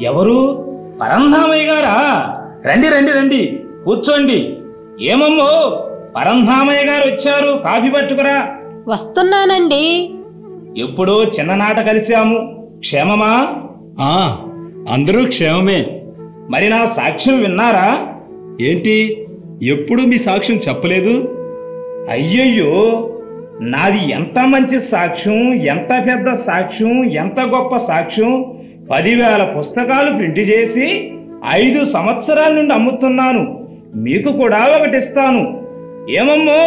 ఎవరు? పరంధామయ్య గారా? రండి రండి రండి, కూర్చోండి. ఏమమ్మో, పరంధామయ్య గారు వచ్చారు, కాఫీ పట్టుకురా. వస్తున్నానండి. ఎప్పుడో చిన్ననాట కలిశాము, క్షేమమా? అందరూ క్షేమమే. మరి నా సాక్ష్యం విన్నారా? ఏంటి, ఎప్పుడు మీ సాక్ష్యం చెప్పలేదు? అయ్యయ్యో, నాది ఎంత మంచి సాక్ష్యం, ఎంత పెద్ద సాక్ష్యం, ఎంత గొప్ప సాక్ష్యం. 10,000 పుస్తకాలు ప్రింట్ చేసి 5 సంవత్సరాల నుండి అమ్ముతున్నాను. మీకు కూడా ఒకటిస్తాను. ఏమమ్మో,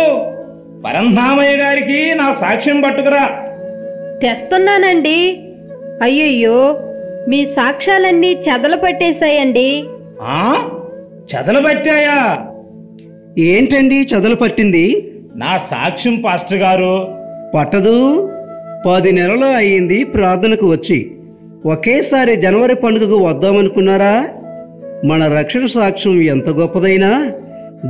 పరంధామయ్య గారికి నా సాక్ష్యం పట్టుకురా. తెస్తున్నానండి. అయ్యయ్యో, మీ సాక్ష్యాలన్నీ చెదలు పట్టేశాయండి. చెదలు పట్టాయా? ఏంటండి చెదలు పట్టింది? నా సాక్ష్యం పాస్టర్ గారు. పట్టదు. 10 నెలలు అయ్యింది ప్రార్థనకు వచ్చి. ఒకేసారి జనవరి పండుగకు వద్దామనుకున్నారా? మన రక్షణ సాక్ష్యం ఎంత గొప్పదైనా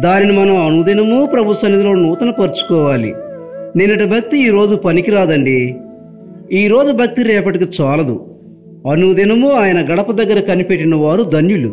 దానిని మనం అనుదినము ప్రభు సన్నిధిలో నూతనపరుచుకోవాలి. నిన్నటి భక్తి ఈరోజు పనికిరాదండి. ఈరోజు భక్తి రేపటికి చాలదు. అనుదినము ఆయన గడప దగ్గర కనిపెట్టిన వారు ధన్యులు.